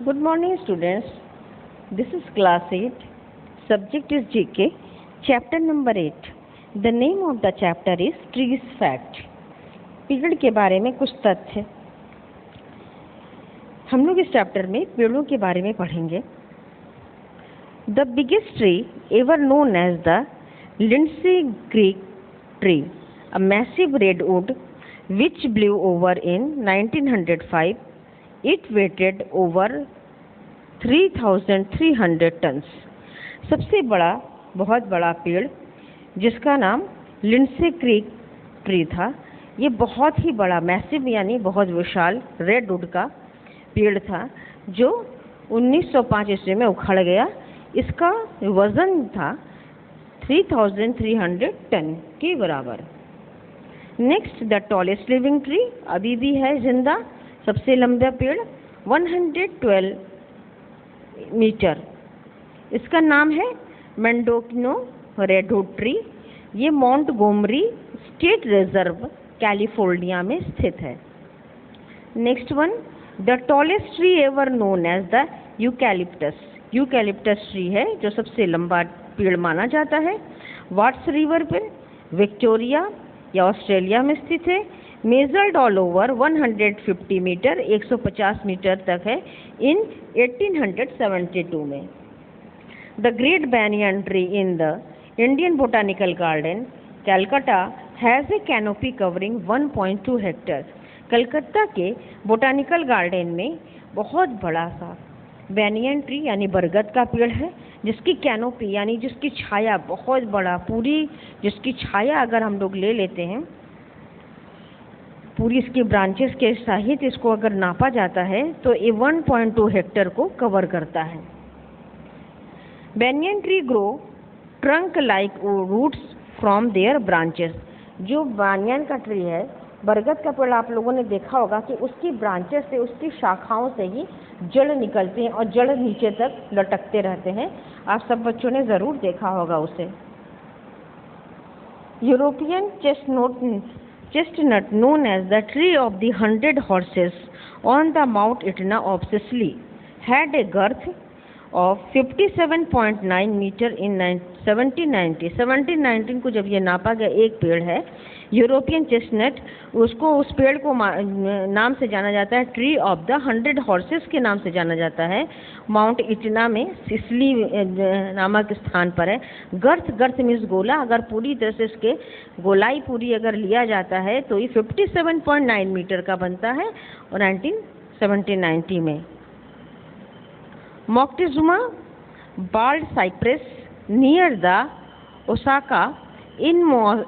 Good morning, students. This is class 8. Subject is GK. Chapter number 8. The name of the chapter is Trees Fact. पेड़ के बारे में कुछ तथ्य हम लोग इस चैप्टर में पेड़ों के बारे में पढ़ेंगे. The biggest tree ever known as the Lindsay Creek tree, a massive redwood which blew over in 1905. It weighed over 3,300 tons. सबसे बड़ा बहुत बड़ा पेड़ जिसका नाम लिंडसे क्रीक ट्री था, ये बहुत ही बड़ा मैसिव यानी बहुत विशाल रेडवुड का पेड़ था जो 1905 ईस्वी में उखड़ गया. इसका वजन था 3,300 टन के बराबर. Next, the tallest living tree, अभी भी है जिंदा सबसे लंबा पेड़ 112 मीटर. इसका नाम है मेंडोकिनो रेडवुड ट्री. ये मोंटगोमरी स्टेट रिजर्व कैलिफोर्निया में स्थित है. Next one, the tallest tree ever known as the eucalyptus. Eucalyptus tree है जो सबसे लंबा पेड़ माना जाता है. वाट्स रिवर पे विक्टोरिया या ऑस्ट्रेलिया में स्थित है. Measured all over 150 metre, 150 metre तक है इन 1872 में. The great banyan tree in the Indian botanical garden Calcutta has a canopy covering 1.2 Hector. Calcutta के बोटानिकल गार्डन में बहुत बड़ा सा बैनियन ट्री यानी बरगद का पेड़ है जिसकी कैनोपी यानी जिसकी छाया बहुत बड़ा, पूरी जिसकी छाया अगर हम लोग ले लेते हैं, पूरी इसकी ब्रांचेस के सहित इसको अगर नापा जाता है तो ये 1.2 हेक्टर को कवर करता है. Banyan tree grow trunk like roots from their branches. जो बैनियन का ट्री है, बरगद का पेड़, आप लोगों ने देखा होगा कि उसकी ब्रांचेस से, उसकी शाखाओं से ही जड़ निकलती हैं और जड़ नीचे तक लटकते रहते हैं. आप सब बच्चों ने ज़रूर देखा होगा उसे. European chestnut known as the tree of the 100 horses on the Mount Etna of Sicily had a girth of 57.9 meter in 1790. 1719 को जब ये नापा गया एक पेड़ है यूरोपियन चेस्टनट, उसको उस पेड़ को नाम से जाना जाता है ट्री ऑफ द 100 हॉर्सेस के नाम से जाना जाता है. माउंट इटना में सिसली नामक स्थान पर है. गर्थ मीन्स गोला. अगर पूरी तरह से इसके गोलाई पूरी अगर लिया जाता है तो ये 57.9 मीटर का बनता है और 1790 में. Moctezuma bald cypress near the Osaka in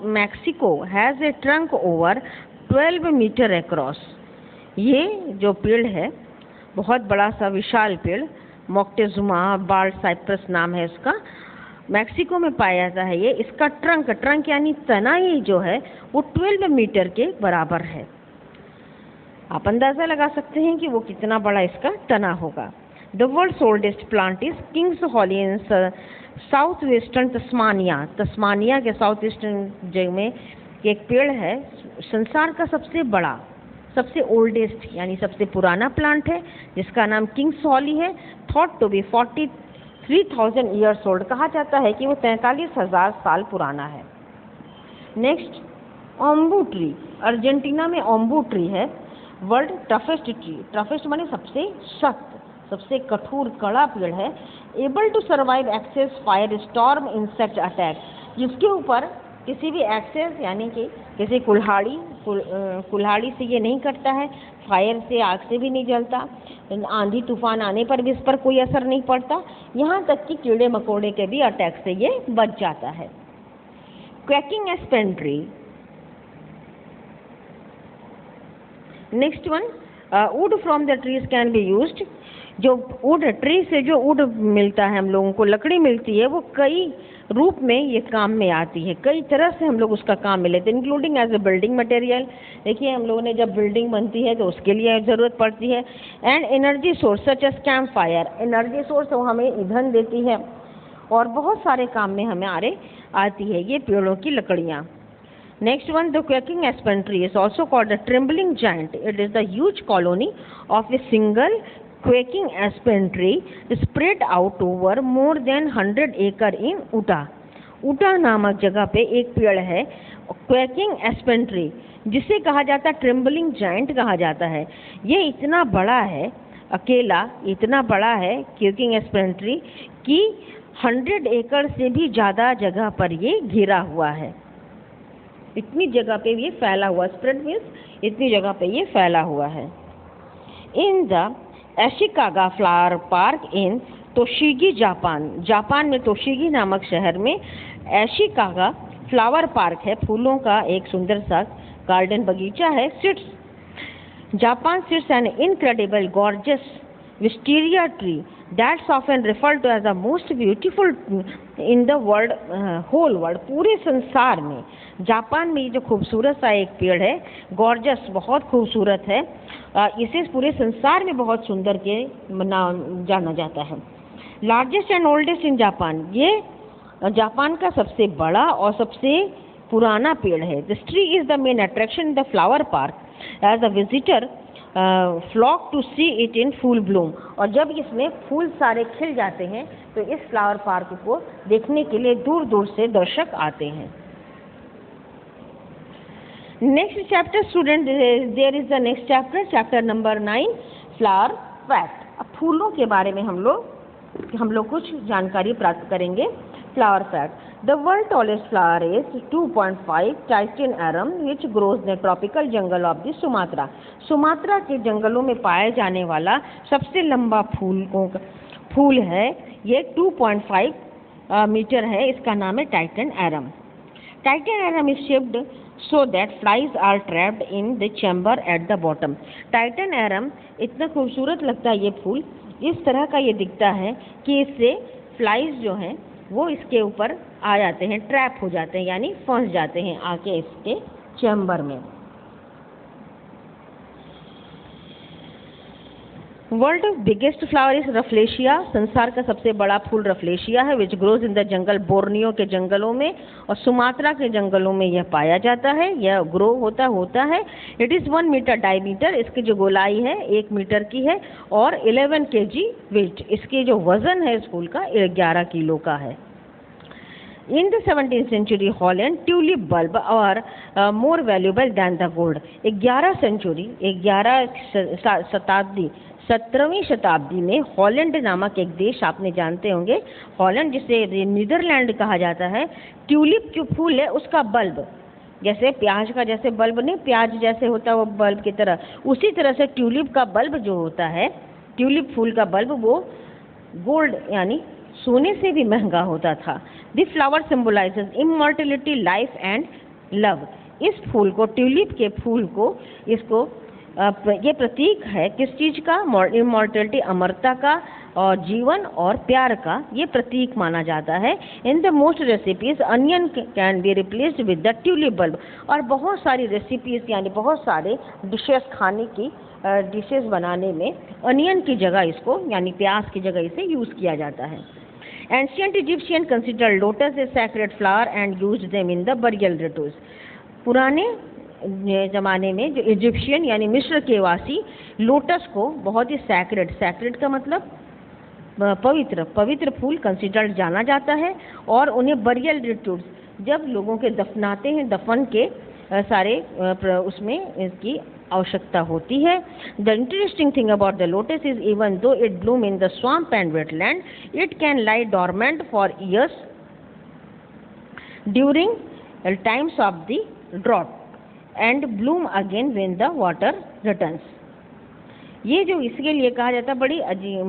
Mexico has a trunk over 12 metre across. ये जो पेड़ है बहुत बड़ा सा विशाल पेड़, मोक्टेजुमा बाल्ड साइप्रस नाम है इसका, मैक्सिको में पाया जाता है. ये इसका ट्रंक यानी तना ही जो है वो 12 मीटर के बराबर है. आप अंदाज़ा लगा सकते हैं कि वो कितना बड़ा इसका तना होगा. The world's oldest plant is King's Holly in south western Tasmania के साउथ ईस्टर्न जगह में एक पेड़ है. संसार का सबसे बड़ा, सबसे ओल्डेस्ट यानी सबसे पुराना प्लांट है जिसका नाम किंग्स हॉली है. Thought to be 43,000 years old. कहा जाता है कि वो 43,000 साल पुराना है. Next, ओम्बू tree. अर्जेंटीना में ओम्बू ट्री है वर्ल्ड टफेस्ट ट्री. टफेस्ट माने सबसे सख्त, सबसे कठोर कड़ा पेड़ है. Able to survive excess fire storm insect attack. जिसके ऊपर किसी भी एक्सेस यानी कि किसी कुल्हाड़ी से ये नहीं कटता है, फायर से, आग से भी नहीं जलता, आंधी तूफान आने पर भी इस पर कोई असर नहीं पड़ता, यहाँ तक कि कीड़े मकोड़े के भी अटैक से ये बच जाता है. Quaking aspen tree. Next one, wood from the trees can be used. जो वुड ट्री से जो वुड मिलता है, हम लोगों को लकड़ी मिलती है, वो कई रूप में ये काम में आती है. कई तरह से हम लोग उसका काम में लेते हैं, including as a building material. देखिए हम लोगों ने जब बिल्डिंग बनती है तो उसके लिए ज़रूरत पड़ती है. And energy source such as camp fire. Energy source वो हमें ईंधन देती है और बहुत सारे काम में हमें आती है ये पेड़ों की लकड़ियाँ. Next one, the quaking aspen tree is also called the trembling giant. It is the huge colony of a single quaking aspen tree spread out over more than 100 acre इन उटा। उटा नामक जगह पे एक पेड़ है क्वेकिंग एस्पेन ट्री, जिसे कहा जाता है ट्रेम्बलिंग जाइंट कहा जाता है। ये इतना बड़ा है, अकेला इतना बड़ा है क्वेकिंग एस्पेन ट्री कि 100 एकड़ से भी ज़्यादा जगह पर ये घिरा हुआ है। इतनी जगह पे ये फैला हुआ, स्प्रेड मीन्स इतनी जगह पे ये फैला हुआ है। In the Ashikaga flower park in Tochigi Japan, Japan में तोशिगी नामक शहर में एशिकागा फ्लावर पार्क है, फूलों का एक सुंदर सा गार्डन बगीचा है। Japan sits an incredible gorgeous wisteria tree that's often referred to as the most beautiful in the world, whole world, पूरे संसार में। जापान में ये जो खूबसूरत सा एक पेड़ है गॉर्जियस, बहुत खूबसूरत है, इसे पूरे संसार में बहुत सुंदर के जाना जाता है। Largest and oldest in Japan, ये जापान का सबसे बड़ा और सबसे पुराना पेड़ है। This tree is the main attraction in the flower park as the visitor flock to see it in full bloom. और जब इसमें फूल सारे खिल जाते हैं तो इस फ्लावर पार्क को देखने के लिए दूर दूर से दर्शक आते हैं। Next chapter student, there is the next chapter, chapter number 9, flower fact. अब फूलों के बारे में हम लोग कुछ जानकारी प्राप्त करेंगे। Flower fact, the world tallest flower is 2.5 titan arum which grows in tropical jungle of the Sumatra. Sumatra के जंगलों में पाया जाने वाला सबसे लंबा फूल है, ये 2.5 मीटर है, इसका नाम है titan arum. Titan arum is shaped so that flies are trapped in the chamber at the bottom। Titan arum इतना खूबसूरत लगता है, ये फूल इस तरह का ये दिखता है कि इससे फ्लाइज जो हैं वो इसके ऊपर आ जाते हैं, ट्रैप हो जाते हैं, यानी फंस जाते हैं आके इसके चैम्बर में। World biggest flower is Rafflesia, संसार का सबसे बड़ा फूल रफलेशिया है, विच grows in the jungle, Borneo के जंगलों में और सुमात्रा के जंगलों में यह पाया जाता है, यह ग्रो होता है। इट इज़ 1 मीटर डायमीटर, इसकी जो गोलाई है 1 मीटर की है और 11 kg वेट, इसके जो वजन है इस फूल का 11 किलो का है। In the 17th century, Holland tulip bulb are more valuable than the gold। 17वीं शताब्दी में हॉलैंड नामक एक देश, आपने जानते होंगे हॉलैंड, जिसे नीदरलैंड कहा जाता है, ट्यूलिप जो फूल है उसका बल्ब, जैसे प्याज का जैसे बल्ब नहीं, प्याज जैसे होता है वो बल्ब की तरह, उसी तरह से ट्यूलिप का बल्ब जो होता है, ट्यूलिप फूल का बल्ब, वो गोल्ड यानी सोने से भी महंगा होता था। This flower symbolises immortality, life and love. इस फूल को, ट्यूलिप के फूल को, इसको ये प्रतीक है किस चीज़ का? इमॉर्टलिटी, अमरता का, और जीवन और प्यार का ये प्रतीक माना जाता है। In the most recipes onion can be replaced with the tulip bulb. और बहुत सारी रेसिपीज यानी बहुत सारे डिशेस, खाने की डिशेस बनाने में अनियन की जगह इसको यानी प्याज की जगह इसे यूज़ किया जाता है। Ancient Egyptian consider lotus a sacred flower and use them in the burial rituals. पुराने ज़माने में जो इजिप्शियन यानी मिस्र के वासी लोटस को बहुत ही सैक्रेड, सैक्रेड का मतलब पवित्र फूल कंसिडर्ड जाना जाता है, और उन्हें बरियल रिटुअल्स, जब लोगों के दफनाते हैं, दफन के सारे उसमें इसकी आवश्यकता होती है। The interesting thing about the lotus is even though it bloom in the swamp and wetland, it can lie dormant for years during times of the drought and bloom again when the water returns. ये जो इसके लिए कहा जाता है,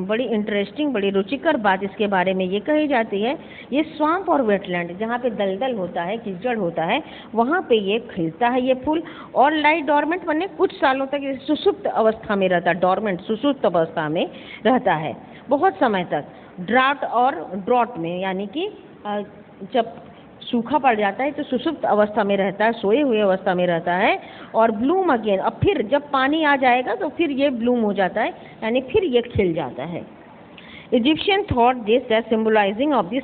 बड़ी interesting, बड़ी रुचिकर बात इसके बारे में ये कही जाती है, ये स्वाम्प और वेटलैंड जहाँ पे दलदल होता है, कीचड़ होता है, वहाँ पे ये खिलता है ये फूल, और लाइट डॉर्मेंट बने कुछ सालों तक ये सुसुप्त अवस्था में रहता है, डॉर्मेंट सुसुप्त अवस्था में रहता है बहुत समय तक। ड्रॉट में यानी कि जब सूखा पड़ जाता है तो सुसुप्त अवस्था में रहता है, सोए हुए अवस्था में रहता है, और ब्लूम अगेन, अब फिर जब पानी आ जाएगा तो फिर ये ब्लूम हो जाता है, यानी फिर ये खिल जाता है। Egyptian thought this as symbolising of the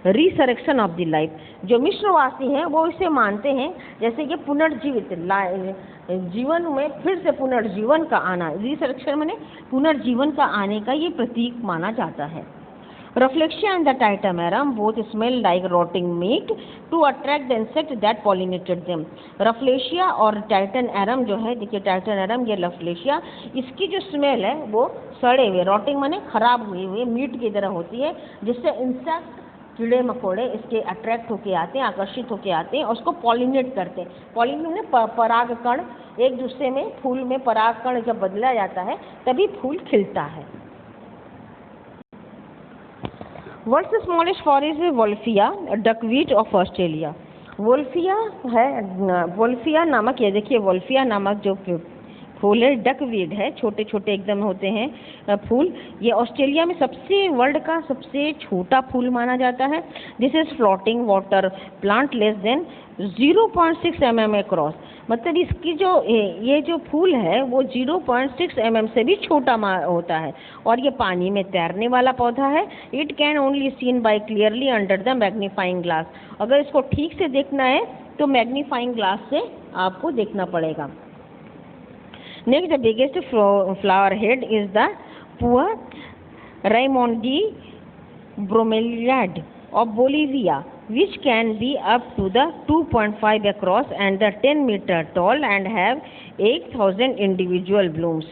resurrection of the life. जो मिस्रवासी हैं वो इसे मानते हैं जैसे ये पुनर्जीवित जीवन में फिर से पुनर्जीवन का आना, रिसरेक्शन माने पुनर्जीवन का आने का ये प्रतीक माना जाता है। Rafflesia and the Titanium both smell like rotting meat to attract the insect that pollinated them. Rafflesia और Titanium जो है, देखिए Titanium ये Rafflesia, इसकी जो स्मेल है वो सड़े हुए, रॉटिंग माने खराब हुए हुए मीट की तरह होती है, जिससे इंसेक्ट कीड़े मकोड़े इसके अट्रैक्ट होके आते हैं, आकर्षित होके आते हैं और उसको पॉलिनेट करते हैं। पॉलिनेट में परागकण एक दूसरे में, फूल में परागकण जब बदला जाता है तभी फूल खिलता है। वर्ल्ड्स स्मॉलेस्ट फॉरेस्ट है वोल्फिया डकवीट ऑफ ऑस्ट्रेलिया। वोल्फिया है, वोल्फिया नामक, ये देखिए वोल्फिया नामक जो फूल है, डकवीड है, छोटे छोटे एकदम होते हैं फूल। ये ऑस्ट्रेलिया में सबसे, वर्ल्ड का सबसे छोटा फूल माना जाता है। This is floating water plant less than 0.6 mm across. मतलब इसकी जो ये जो फूल है वो 0.6 mm से भी छोटा होता है और ये पानी में तैरने वाला पौधा है। It can only seen by clearly under the magnifying glass. अगर इसको ठीक से देखना है तो मैग्नीफाइंग ग्लास से आपको देखना पड़ेगा। Next, the biggest flower head is the Pua Raimondi bromeliad of Bolivia, which can be up to the 2.5 across and the 10 meter tall and have 8,000 individual blooms.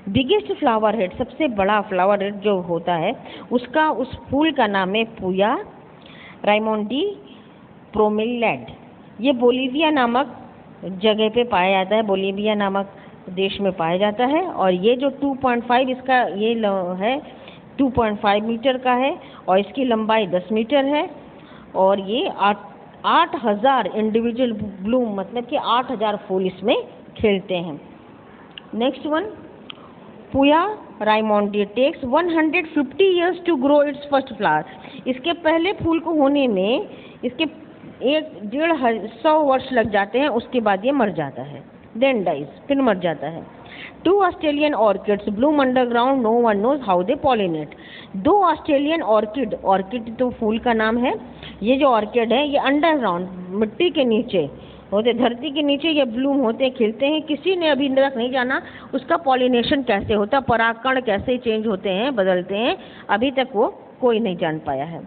Biggest flower head, सबसे बड़ा flower head जो होता है उसका, उस फूल का नाम है पुया राइमोंडी ब्रोमेलियाड। ये बोलीविया नामक जगह पे पाया जाता है, बोलीविया नामक देश में पाया जाता है। और ये जो 2.5 इसका ये है 2.5 मीटर का है और इसकी लंबाई 10 मीटर है और ये 8,000 इंडिविजुअल ब्लूम, मतलब कि 8,000 फूल इसमें खिलते हैं। Next one, Puya raimondii takes 150 years to grow its first flower. इसके पहले फूल को होने में इसके 150 वर्ष लग जाते हैं, उसके बाद ये मर जाता है, then dies, फिर मर जाता है। 2 Australian orchids bloom underground, no one knows how they pollinate। 2 Australian orchid, orchid तो फूल का नाम है, ये जो ऑर्किड है ये अंडरग्राउंड मिट्टी के नीचे होते, धरती के नीचे ये ब्लूम होते, खिलते हैं। किसी ने अभी तक नहीं जाना उसका पॉलिनेशन कैसे होता, परागकण कैसे चेंज होते हैं, बदलते हैं, अभी तक वो कोई नहीं जान पाया है।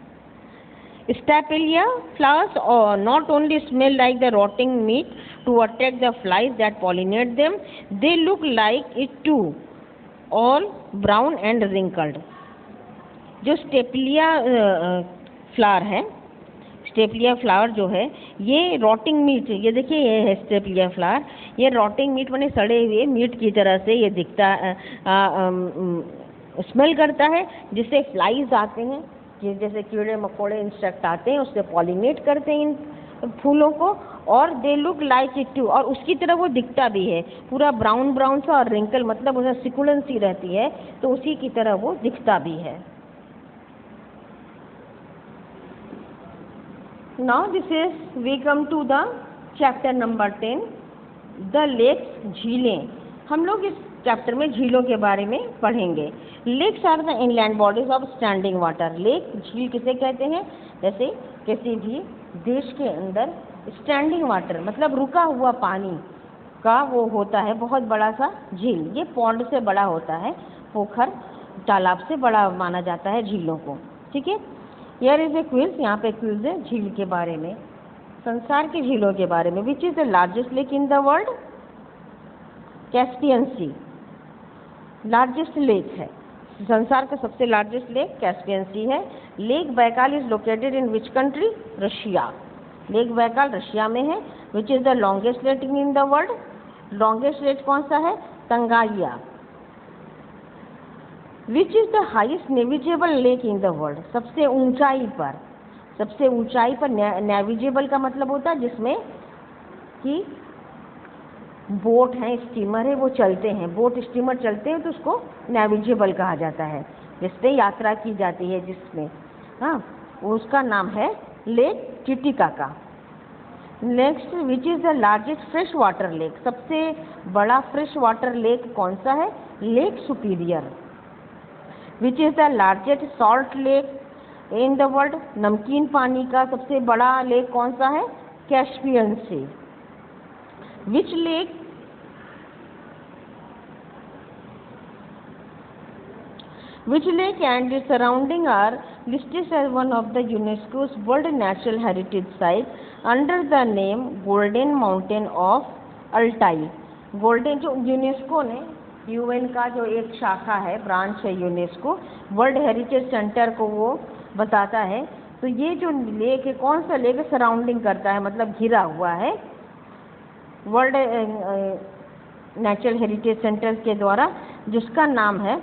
Stapelia flowers not only smell like the rotting meat to attract the flies that pollinate them, they look like it too, all brown and wrinkled। जो स्टेपलिया फ्लावर है, स्टेपलिया फ्लावर जो है ये रॉटिंग मीट, ये देखिए ये है स्टेपलिया फ्लावर, ये रॉटिंग मीट माने सड़े हुए मीट की तरह से ये दिखता, स्मेल करता है, जिससे फ्लाइज आते हैं, जैसे कीड़े मकोड़े इंसेक्ट आते हैं, उससे पॉलिनेट करते हैं इन फूलों को, और they look like it too, और उसकी तरह वो दिखता भी है, पूरा ब्राउन ब्राउन सा और रिंकल, मतलब उसमें सिकुड़न सी रहती है, तो उसी की तरह वो दिखता भी है। Now this is we come to the chapter number 10, the lakes, झीलें। हम लोग इस चैप्टर में झीलों के बारे में पढ़ेंगे। Lakes are the inland bodies of standing water. Lake, झील किसे कहते हैं, जैसे किसी भी देश के अंदर स्टैंडिंग वाटर मतलब रुका हुआ पानी का वो होता है बहुत बड़ा सा झील। ये पॉन्ड से बड़ा होता है, पोखर तालाब से बड़ा माना जाता है झीलों को, ठीक है। हियर इज ए क्विज, यहाँ पे क्विज है झील के बारे में, संसार की झीलों के बारे में। Which is the largest lake in the world? Caspian Sea largest lake है, संसार का सबसे लार्जेस्ट लेक कैस्पियन सी है। Lake Baikal is located in which country? Russia. Lake Baikal Russia में है। Which is the longest lake in the world? Longest lake कौन सा है? Tanganyika. Which is the highest navigable lake in the world? सबसे ऊंचाई पर navigable का मतलब होता है जिसमें कि बोट हैं, स्टीमर है, वो चलते हैं, बोट स्टीमर चलते हैं, तो उसको नेविगेबल कहा जाता है, जिसपे यात्रा की जाती है, जिसमें, हाँ, उसका नाम है Lake Titicaca. Next, which is the largest fresh water lake? सबसे बड़ा फ्रेश वाटर लेक कौन सा है? Lake Superior. Which is the largest salt lake in the world, नमकीन पानी का सबसे बड़ा लेक कौन सा है? Caspian Sea. Which lake and its surrounding are listed as one of the UNESCO's World Natural Heritage Site under the name Golden Mountain of Altai। Golden जो UNESCO ने, यूएन का जो एक शाखा है, ब्रांच है यूनेस्को, वर्ल्ड हेरिटेज सेंटर को वो बताता है। तो ये जो लेक है, कौन सा लेक है? सराउंडिंग करता है, मतलब घिरा हुआ है वर्ल्ड नेचुरल हेरिटेज सेंटर के द्वारा, जिसका नाम है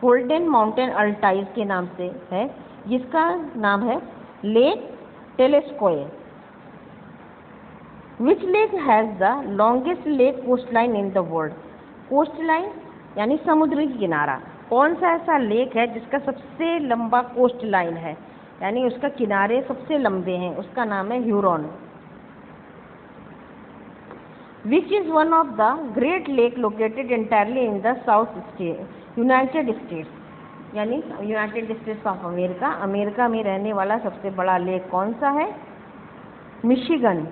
गोल्डन माउंटेन अल्टाइज के नाम से है, जिसका नाम है lake Teletskoye. Which lake has the longest lake coastline in the world? Coastline यानी समुद्री किनारा। कौन सा ऐसा लेक है जिसका सबसे लंबा कोस्ट लाइन है, यानी उसका किनारे सबसे लंबे हैं? उसका नाम है Huron. Which is one of the great lake located entirely in the south United States, यानी United States of America, America में रहने वाला सबसे बड़ा लेक कौन सा है? Michigan.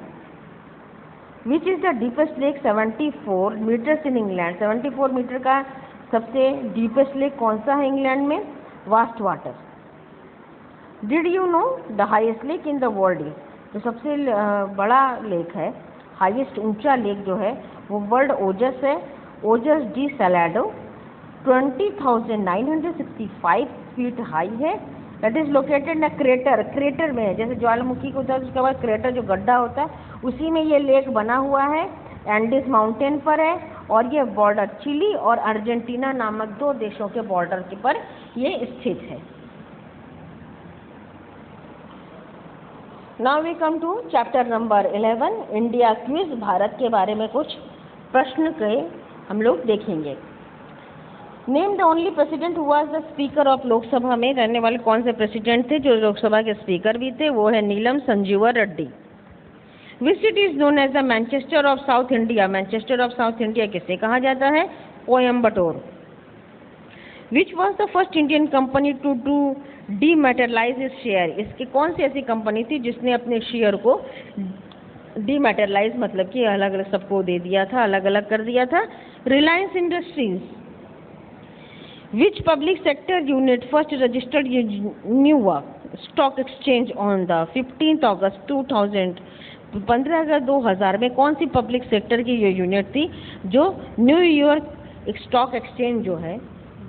Which is the deepest lake 74 meters in England? 74 meter का सबसे डीपेस्ट लेक कौन सा है इंग्लैंड में? Wast Water. Did you know the highest lake in the world is? जो सबसे बड़ा लेक है, हाईएस्ट ऊंचा लेक जो है वो वर्ल्ड ओजस है, ओजस डी सैलाडो, 20,965 फीट हाई है। That is located in crater, crater में है, जैसे ज्वालामुखी को होता है उसके बाद क्रेटर जो गड्ढा होता है, उसी में ये लेक बना हुआ है, एंडीज माउंटेन पर है, और ये बॉर्डर चिली और अर्जेंटीना नामक दो देशों के बॉर्डर के पर ये स्थित है। Now we come to chapter number 11, India quiz. Bharat के बारे में कुछ प्रश्न के हम लोग देखेंगे। Name the only president who was the speaker of Lok Sabha. में रहने वाले कौन से प्रेसिडेंट थे जो लोकसभा के स्पीकर भी थे? वो है Neelam Sanjiva Reddy. Which city is known as the Manchester of South India. Manchester of South India किसे कहा जाता है? Coimbatore. Which was the first Indian company to dematerialise is share. इसकी कौन सी ऐसी कंपनी थी जिसने अपने शेयर को डीमैटेरियलाइज, मतलब कि अलग अलग सबको दे दिया था, अलग अलग कर दिया था? Reliance industries. Which public sector unit first registered New York stock exchange on the 15 अगस्त 2000। 15 अगस्त 2000 में कौन सी पब्लिक सेक्टर की ये यूनिट थी जो न्यूयॉर्क स्टॉक एक्सचेंज जो है,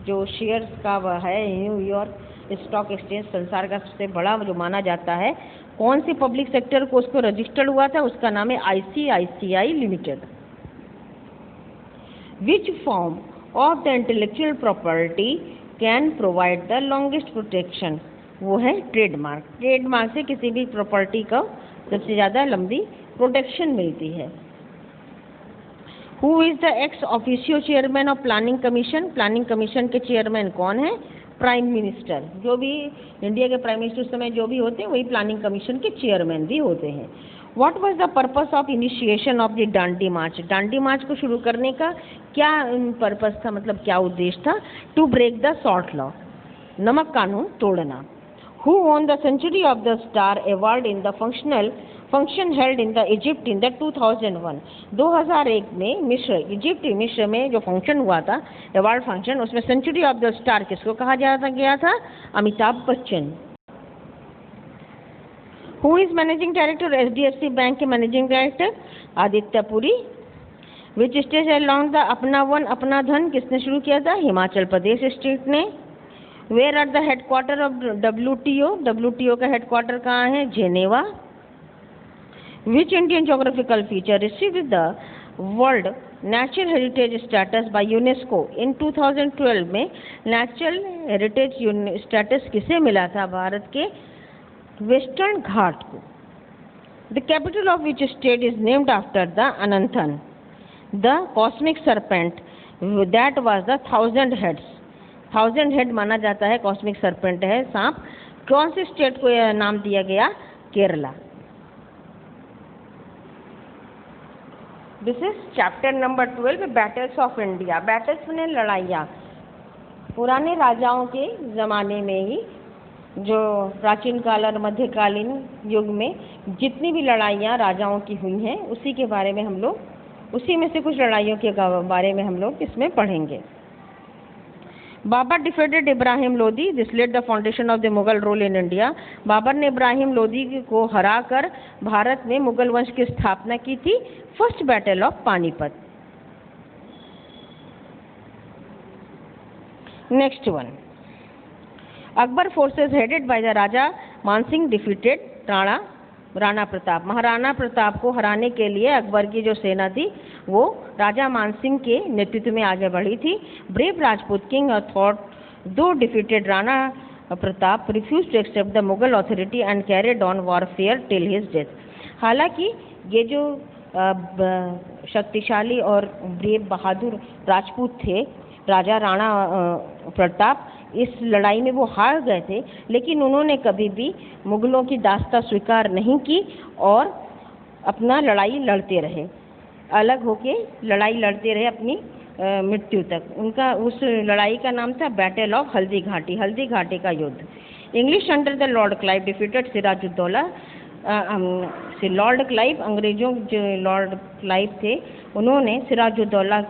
जो शेयर्स का वह है, न्यूयॉर्क स्टॉक एक्सचेंज संसार का सबसे बड़ा जो माना जाता है, कौन सी पब्लिक सेक्टर को उसको रजिस्टर्ड हुआ था? उसका नाम है ICICI limited. Which form of the intellectual property can provide the longest protection? वो है ट्रेडमार्क। ट्रेडमार्क से किसी भी प्रॉपर्टी का सबसे ज़्यादा लंबी प्रोटेक्शन मिलती है। Who is the ex officio chairman of planning commission. Planning commission के चेयरमैन कौन है? Prime minister. जो भी इंडिया के प्राइम मिनिस्टर उस समय जो भी होते हैं वही प्लानिंग कमीशन के चेयरमैन भी होते हैं। What was the purpose of initiation of the Dandi March. Dandi March को शुरू करने का क्या पर्पस था, मतलब क्या उद्देश्य था? To break the salt law, नमक कानून तोड़ना। Who won the century of the star award in the function held in the Egypt in the 2001। 2001 में मिस्र में जो फंक्शन हुआ था, अवार्ड फंक्शन, उसमें सेंचुरी ऑफ द स्टार किसको कहा जाता गया था? Amitabh Bachchan. Who is managing director HDFC bank के managing director? Aditya Puri. Which state along the अपना वन अपना धन किसने शुरू किया था? हिमाचल प्रदेश स्टेट ने। Where are the headquarter of WTO। WTO का हेडक्वार्टर कहाँ है? Geneva. Which Indian geographical feature received the world natural heritage status by UNESCO in 2012 में नेचुरल हेरिटेज स्टेटस किसे मिला था? भारत के वेस्टर्न घाट को। The capital of which state is named after the Ananthan, the cosmic serpent that was the 1000 heads. 1000 head माना जाता है, cosmic serpent है सांप। कौन से स्टेट को यह नाम दिया गया? Kerala. This is chapter number 12, battles of India. Battles में लड़ाइयाँ। पुराने राजाओं के ज़माने में ही, जो प्राचीन काल और मध्यकालीन युग में जितनी भी लड़ाइयाँ राजाओं की हुई हैं, उसी के बारे में हम लोग, उसी में से कुछ लड़ाइयों के बारे में हम लोग इसमें पढ़ेंगे। Babur defeated Ibrahim Lodi, this led the foundation of the Mughal rule in India. Babur ने इब्राहिम लोदी को हराकर भारत में मुगल वंश की स्थापना की थी। First battle of Panipat. Next one, Akbar forces headed by the Raja Mansingh defeated Rana Pratap. Maharana Pratap को हराने के लिए अकबर की जो सेना थी वो राजा मानसिंह के नेतृत्व में आगे बढ़ी थी। Brave Rajput king thought though defeated Rana Pratap refuse to accept the Mughal authority and carried on warfare till his death. हालांकि ये जो शक्तिशाली और ब्रेव बहादुर राजपूत थे, राजा राणा प्रताप, इस लड़ाई में वो हार गए थे, लेकिन उन्होंने कभी भी मुगलों की दास्ता स्वीकार नहीं की और अपना लड़ाई लड़ते रहे, अलग होके लड़ाई लड़ते रहे अपनी मृत्यु तक। उनका उस लड़ाई का नाम था बैटल ऑफ हल्दी घाटी, हल्दी घाटी का युद्ध। English under the Lord Clive defeated Sirajuddaula. Lord Clive, अंग्रेजों जो लॉर्ड क्लाइव थे, उन्होंने सिराजुद्दौला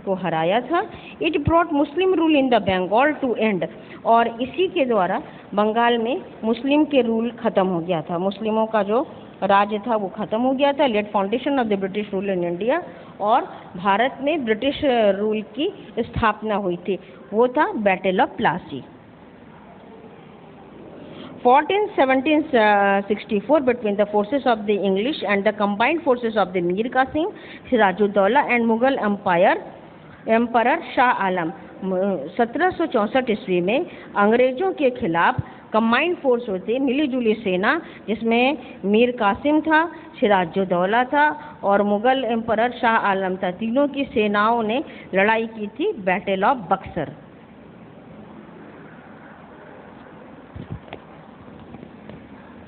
को हराया था। It brought Muslim rule in the Bengal to end, और इसी के द्वारा बंगाल में मुस्लिम के रूल खत्म हो गया था, मुस्लिमों का जो राज्य था वो खत्म हो गया था। Laid foundation of the British rule in India, और भारत में ब्रिटिश रूल की स्थापना हुई थी, वो था battle of Plassey. Fought in 1764 between the forces of the English and the combined forces of the Mir Qasim, Sirajuddaulah and Mughal emperor Shah Alam. 1764 ईस्वी में अंग्रेजों के खिलाफ कंबाइंड फोर्स होती, मिली जुली सेना, जिसमें मीर कासिम था, सिराजुद्दौला था और मुगल एम्परर शाह आलम था, तीनों की सेनाओं ने लड़ाई की थी battle of Buxar.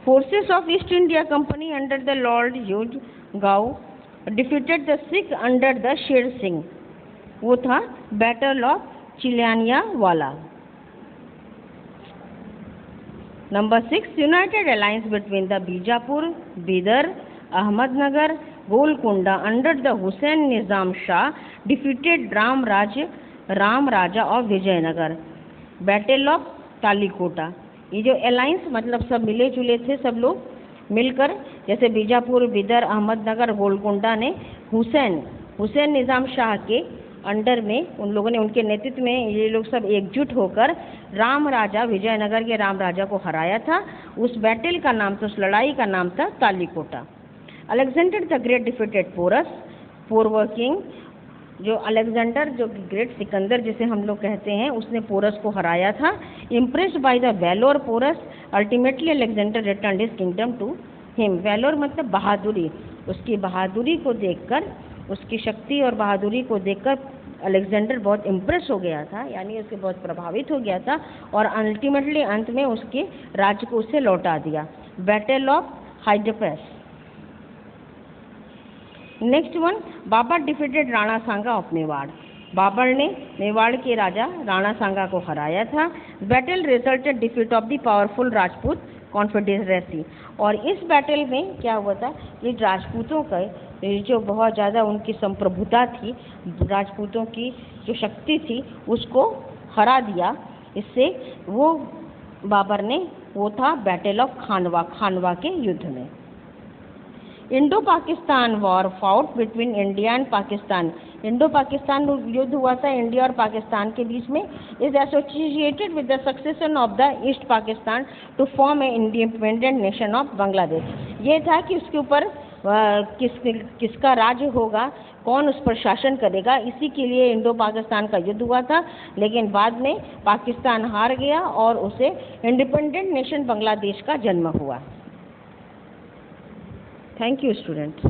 Forces of East India Company under the Lord Hugh Gough defeated the Sikh under the Sher Singh, वो था battle of Chillianwala. Number 6, united alliance between the Bijapur, Bidar, Ahmednagar, Golconda under the Hussain Nizam Shah defeated Ram Raja of Vijayanagar, battle of Talikota. ये जो अलायंस मतलब सब मिले जुले थे, सब लोग मिलकर, जैसे बीजापुर, बीदर, अहमदनगर, गोलकुंडा ने हुसैन निजाम शाह के अंडर में, उन लोगों ने, उनके नेतृत्व में ये लोग सब एकजुट होकर राम राजा, विजयनगर के राम राजा को हराया था। उस बैटल का नाम था, उस लड़ाई का नाम था Talikota. Alexander the Great defeated Porus, Paurava king. जो अलेक्जेंडर, जो ग्रेट सिकंदर जिसे हम लोग कहते हैं, उसने पोरस को हराया था। Impressed by the valour Porus, ultimately Alexander returned his kingdom to him. Valour मतलब बहादुरी, उसकी बहादुरी को देखकर, उसकी शक्ति और बहादुरी को देखकर अलेक्जेंडर बहुत इम्प्रेस हो गया था, यानी उसके बहुत प्रभावित हो गया था, और अल्टीमेटली अंत में उसके राज्य को उसे लौटा दिया। Battle of Hydaspes. Next one, Babur defeated Rana Sanga of Mewar. Babur ने मेवाड़ के राजा राणा सांगा को हराया था। Battle resulted defeat of the powerful Rajput confederacy. और इस बैटल में क्या हुआ था कि राजपूतों का जो बहुत ज़्यादा उनकी संप्रभुता थी, राजपूतों की जो शक्ति थी, उसको हरा दिया। इससे वो बाबर ने, वो था बैटल ऑफ खानवा के युद्ध में। Indo Pakistan war fought between India and Pakistan. Indo Pakistan युद्ध हुआ था इंडिया और पाकिस्तान के बीच में। Is associated with the succession of the east Pakistan to form a independent nation of Bangladesh. ये था कि उसके ऊपर किसका राज्य होगा, कौन उस पर शासन करेगा, इसी के लिए इंडो पाकिस्तान का युद्ध हुआ था। लेकिन बाद में पाकिस्तान हार गया और उसे इंडिपेंडेंट नेशन बांग्लादेश का जन्म हुआ। Thank you students.